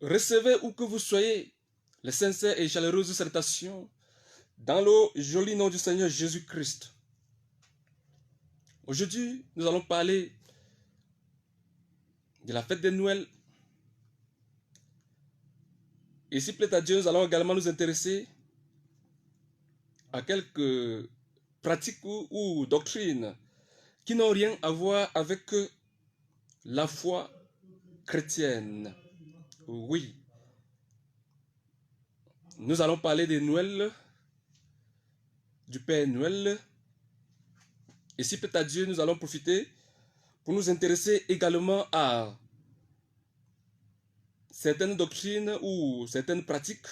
Recevez où que vous soyez les sincères et chaleureuses salutations dans le joli nom du Seigneur Jésus-Christ. Aujourd'hui, nous allons parler de la fête de Noël. Et si plaît à Dieu, nous allons également nous intéresser à quelques pratiques ou doctrines qui n'ont rien à voir avec la foi chrétienne. Oui. Nous allons parler de Noël, du Père Noël. Et si plaît à Dieu, nous allons profiter pour nous intéresser également à certaines doctrines ou certaines pratiques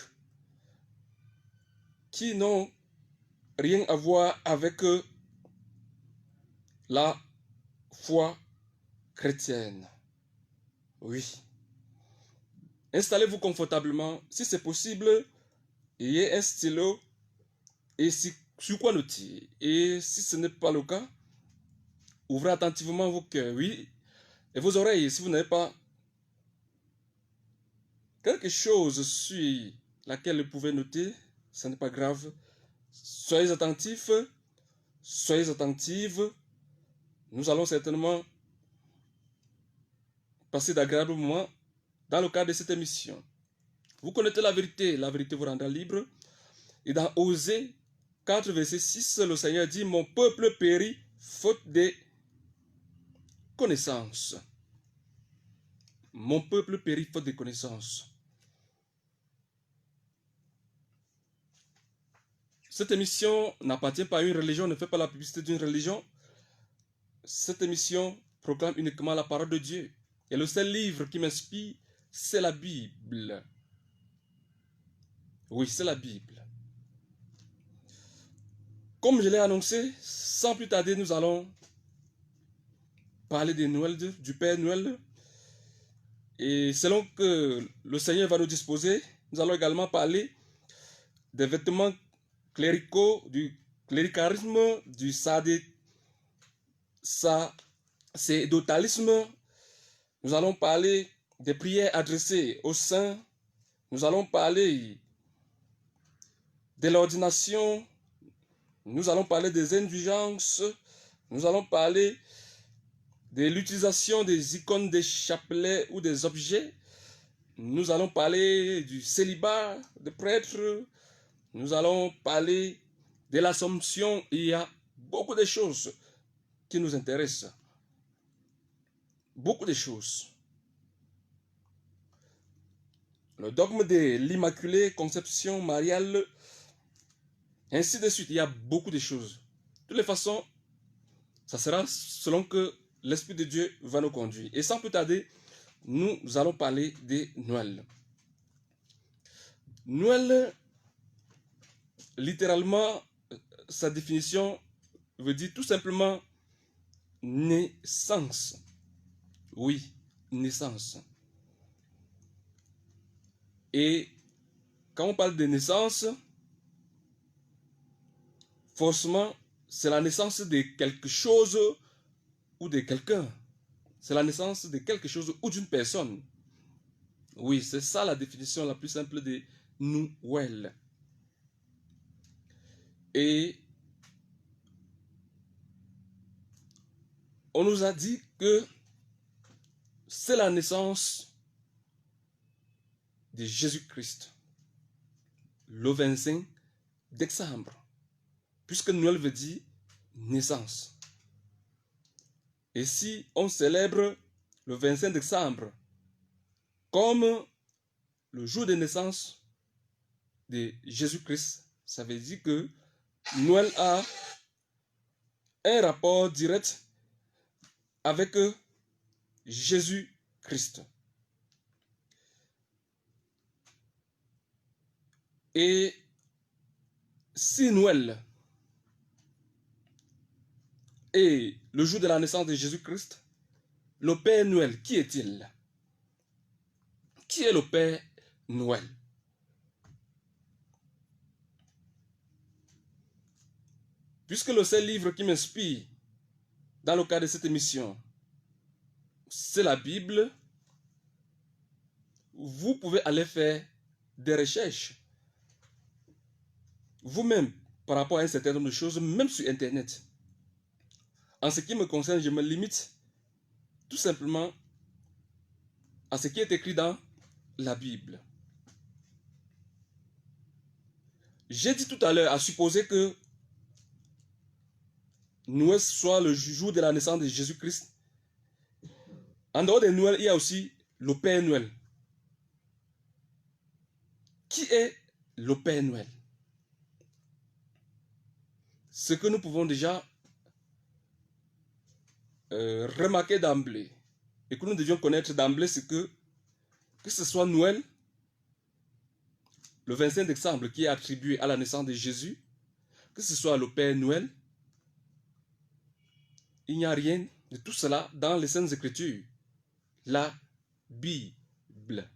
qui n'ont rien à voir avec la foi chrétienne. Oui. Installez-vous confortablement. Si c'est possible, ayez un stylo et sur quoi noter. Et si ce n'est pas le cas, ouvrez attentivement vos cœurs, oui, et vos oreilles. Si vous n'avez pas quelque chose sur laquelle vous pouvez noter, ce n'est pas grave. Soyez attentifs, soyez attentives. Nous allons certainement passer d'agréables moments dans le cadre de cette émission. Vous connaissez la vérité vous rendra libre. Et dans Osée 4, verset 6, le Seigneur dit: mon peuple périt faute de connaissances. Mon peuple périt faute de connaissances. Cette émission n'appartient pas à une religion, ne fait pas la publicité d'une religion. Cette émission proclame uniquement la parole de Dieu. Et le seul livre qui m'inspire, c'est la Bible. Oui, c'est la Bible. Comme je l'ai annoncé, sans plus tarder, nous allons parler de Noël, du Père Noël. Et selon que le Seigneur va nous disposer, nous allons également parler des vêtements cléricaux, du cléricalisme, du sacerdotalisme. Nous allons parler des prières adressées aux saints. Nous allons parler de l'ordination. Nous allons parler des indulgences. Nous allons parler de l'utilisation des icônes, des chapelets ou des objets. Nous allons parler du célibat des prêtres. Nous allons parler de l'Assomption. Il y a beaucoup de choses qui nous intéressent. Beaucoup de choses. Le dogme de l'Immaculée Conception mariale, ainsi de suite. Il y a beaucoup de choses. De toutes les façons, ça sera selon que l'Esprit de Dieu va nous conduire. Et sans plus tarder, nous allons parler de Noël. Noël, littéralement, sa définition veut dire tout simplement naissance. Oui, naissance. Et quand on parle de naissance, forcément, c'est la naissance de quelque chose ou de quelqu'un. C'est la naissance de quelque chose ou d'une personne. Oui, c'est ça la définition la plus simple de Noël. Et on nous a dit que c'est la naissance de Jésus-Christ, le 25 décembre, puisque Noël veut dire naissance. Et si on célèbre le 25 décembre comme le jour de naissance de Jésus-Christ, ça veut dire que Noël a un rapport direct avec Jésus-Christ. Et si Noël est le jour de la naissance de Jésus-Christ, le Père Noël, qui est-il? Qui est le Père Noël? Puisque le seul livre qui m'inspire dans le cadre de cette émission, c'est la Bible. vous pouvez aller faire des recherches vous-même par rapport à un certain nombre de choses, même sur Internet. En ce qui me concerne, je me limite tout simplement à ce qui est écrit dans la Bible. J'ai dit tout à l'heure, à supposer que Noël soit le jour de la naissance de Jésus-Christ. En dehors de Noël, il y a aussi le Père Noël. Qui est le Père Noël? Ce que nous pouvons déjà remarquer d'emblée et que nous devions connaître d'emblée, c'est que ce soit Noël, le 25 décembre qui est attribué à la naissance de Jésus, que ce soit le Père Noël, il n'y a rien de tout cela dans les Saintes Écritures, la Bible.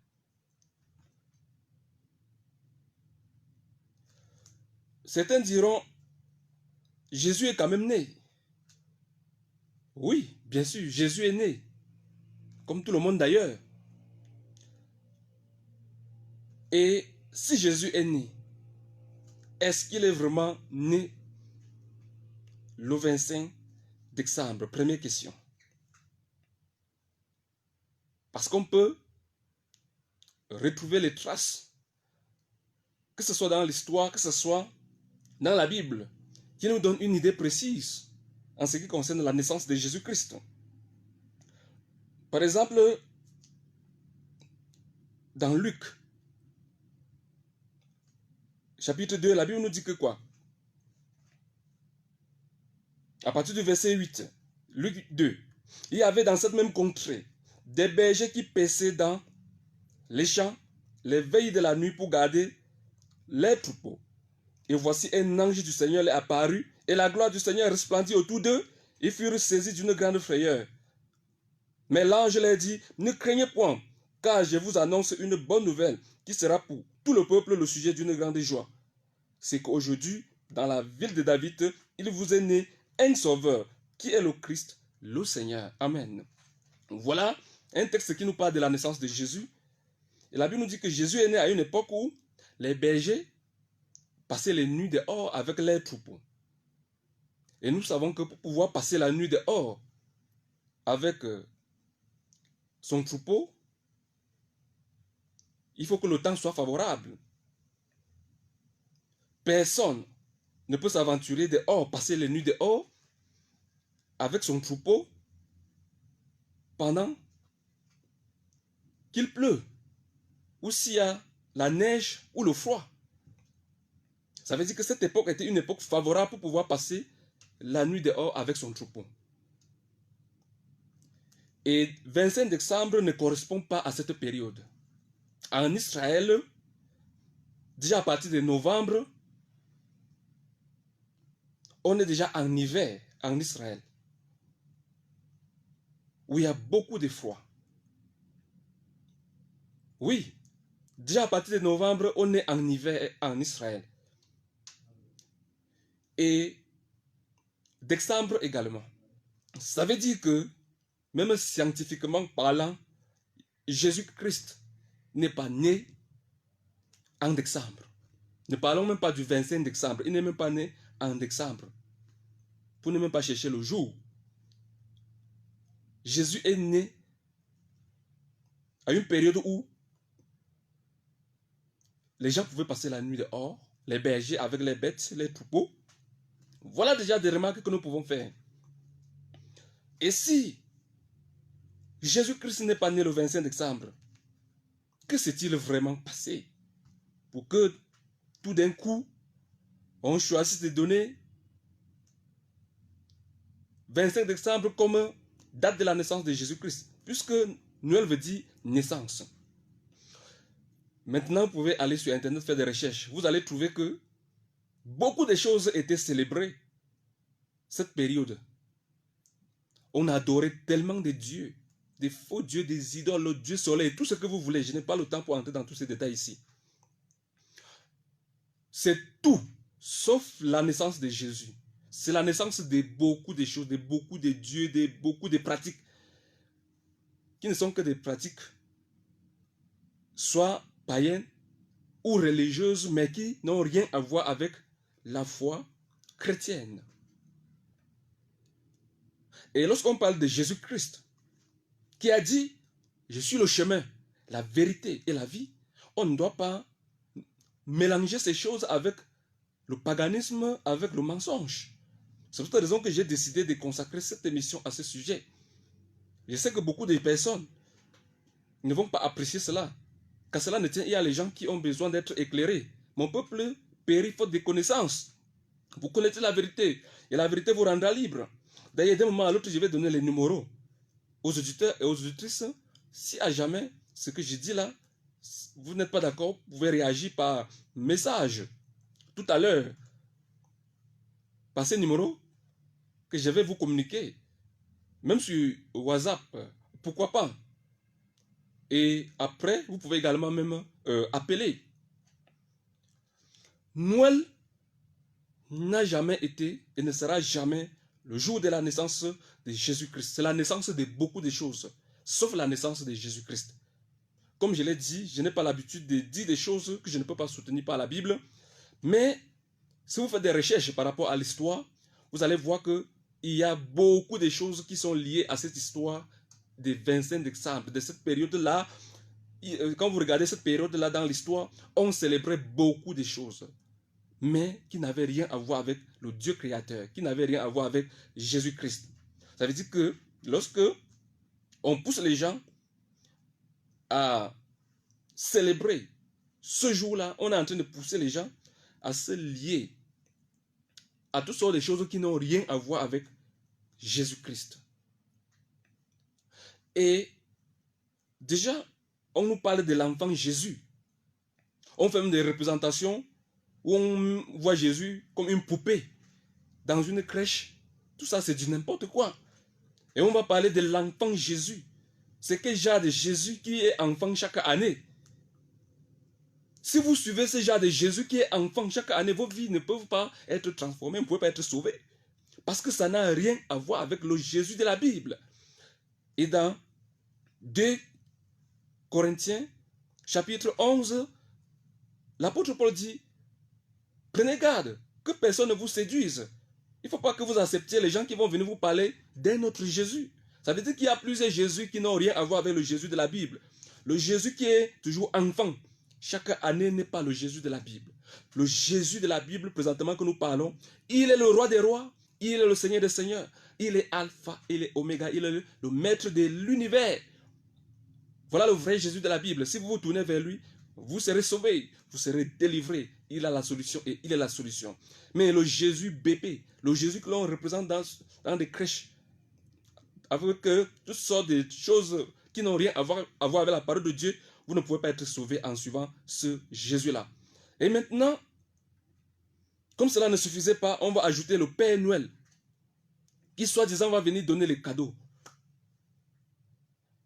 Certains diront, Jésus est quand même né. Oui, bien sûr, Jésus est né, comme tout le monde d'ailleurs. Et si Jésus est né, est-ce qu'il est vraiment né le 25 décembre? Première question. Parce qu'on peut retrouver les traces, que ce soit dans l'histoire, que ce soit dans la Bible, qui nous donne une idée précise en ce qui concerne la naissance de Jésus-Christ. Par exemple, dans Luc, chapitre 2, la Bible nous dit que quoi? À partir du verset 8, Luc 2, il y avait dans cette même contrée des bergers qui paissaient dans les champs les veilles de la nuit pour garder les troupeaux. Et voici un ange du Seigneur leur apparut, et la gloire du Seigneur resplendit autour d'eux. Ils furent saisis d'une grande frayeur. Mais l'ange leur dit, ne craignez point, car je vous annonce une bonne nouvelle qui sera pour tout le peuple le sujet d'une grande joie. C'est qu'aujourd'hui, dans la ville de David, il vous est né un sauveur, qui est le Christ, le Seigneur. Amen. Voilà un texte qui nous parle de la naissance de Jésus. Et la Bible nous dit que Jésus est né à une époque où les bergers passaient les nuits dehors avec leurs troupeaux. Et nous savons que pour pouvoir passer la nuit dehors avec son troupeau, il faut que le temps soit favorable. Personne ne peut s'aventurer dehors, passer les nuits dehors avec son troupeau pendant qu'il pleut, ou s'il y a la neige ou le froid. Ça veut dire que cette époque était une époque favorable pour pouvoir passer la nuit dehors avec son troupeau. Et 25 décembre ne correspond pas à cette période. En Israël, déjà à partir de novembre, on est déjà en hiver en Israël, où il y a beaucoup de froid. Oui, déjà à partir de novembre, on est en hiver en Israël. Et décembre également. Ça veut dire que, même scientifiquement parlant, Jésus-Christ n'est pas né en décembre. Ne parlons même pas du 25 décembre. Il n'est même pas né en décembre. Pour ne même pas chercher le jour. Jésus est né à une période où les gens pouvaient passer la nuit dehors, les bergers avec les bêtes, les troupeaux. Voilà déjà des remarques que nous pouvons faire. Et si Jésus-Christ n'est pas né le 25 décembre, que s'est-il vraiment passé pour que tout d'un coup, on choisisse de donner 25 décembre comme date de la naissance de Jésus-Christ, puisque Noël veut dire naissance. Maintenant, vous pouvez aller sur Internet faire des recherches. Vous allez trouver que beaucoup de choses étaient célébrées cette période. On adorait tellement de dieux, des faux dieux, des idoles, le dieu soleil, tout ce que vous voulez. Je n'ai pas le temps pour entrer dans tous ces détails ici. C'est tout, sauf la naissance de Jésus. C'est la naissance de beaucoup de choses, de beaucoup de dieux, de beaucoup de pratiques, qui ne sont que des pratiques soit païennes ou religieuses, mais qui n'ont rien à voir avec la foi chrétienne. Et lorsqu'on parle de Jésus-Christ, qui a dit, je suis le chemin, la vérité et la vie, on ne doit pas mélanger ces choses avec le paganisme, avec le mensonge. C'est pour cette raison que j'ai décidé de consacrer cette émission à ce sujet. Je sais que beaucoup de personnes ne vont pas apprécier cela. Car cela ne tient, il y a les gens qui ont besoin d'être éclairés. Mon peuple périt faute de connaissances. Vous connaissez la vérité et la vérité vous rendra libre. D'ailleurs, d'un moment à l'autre, je vais donner les numéros aux auditeurs et aux auditrices. Si à jamais ce que je dis là, vous n'êtes pas d'accord, vous pouvez réagir par message tout à l'heure par ces numéros que je vais vous communiquer, même sur WhatsApp, pourquoi pas. Et après, vous pouvez également même appeler. Noël n'a jamais été et ne sera jamais le jour de la naissance de Jésus-Christ. C'est la naissance de beaucoup de choses, sauf la naissance de Jésus-Christ. Comme je l'ai dit, je n'ai pas l'habitude de dire des choses que je ne peux pas soutenir par la Bible. Mais si vous faites des recherches par rapport à l'histoire, vous allez voir qu'il y a beaucoup de choses qui sont liées à cette histoire des 25 décembre, de cette période-là. Quand vous regardez cette période-là dans l'histoire, on célébrait beaucoup de choses, mais qui n'avaient rien à voir avec le Dieu créateur, qui n'avaient rien à voir avec Jésus-Christ. Ça veut dire que lorsque on pousse les gens à célébrer ce jour-là, on est en train de pousser les gens à se lier à toutes sortes de choses qui n'ont rien à voir avec Jésus-Christ. Et déjà, on nous parle de l'enfant Jésus. On fait même des représentations où on voit Jésus comme une poupée dans une crèche. Tout ça, c'est du n'importe quoi. Et on va parler de l'enfant Jésus. C'est quel genre de Jésus qui est enfant chaque année? Si vous suivez ce genre de Jésus qui est enfant chaque année, vos vies ne peuvent pas être transformées, vous ne pouvez pas être sauvés. Parce que ça n'a rien à voir avec le Jésus de la Bible. Et dans 2 Corinthiens, chapitre 11, l'apôtre Paul dit, prenez garde, que personne ne vous séduise. Il ne faut pas que vous acceptiez les gens qui vont venir vous parler d'un autre Jésus. Ça veut dire qu'il y a plusieurs Jésus qui n'ont rien à voir avec le Jésus de la Bible. Le Jésus qui est toujours enfant, chaque année n'est pas le Jésus de la Bible. Le Jésus de la Bible, présentement que nous parlons, il est le roi des rois, il est le Seigneur des seigneurs, il est Alpha, il est Oméga, il est le maître de l'univers. Voilà le vrai Jésus de la Bible. Si vous vous tournez vers lui, vous serez sauvés, vous serez délivrés. Il a la solution et il est la solution. Mais le Jésus bébé, le Jésus que l'on représente dans des crèches, avec toutes sortes de choses qui n'ont rien à voir avec la parole de Dieu, vous ne pouvez pas être sauvé en suivant ce Jésus-là. Et maintenant, comme cela ne suffisait pas, on va ajouter le Père Noël, qui soi-disant va venir donner les cadeaux.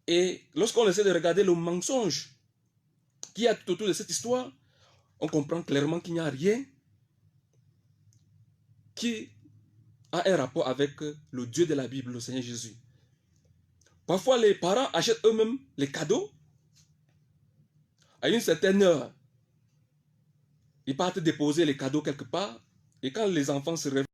Et lorsqu'on essaie de regarder le mensonge qu'il y a tout autour de cette histoire, on comprend clairement qu'il n'y a rien qui a un rapport avec le Dieu de la Bible, le Seigneur Jésus. Parfois, les parents achètent eux-mêmes les cadeaux. À une certaine heure, ils partent déposer les cadeaux quelque part. Et quand les enfants se réveillent,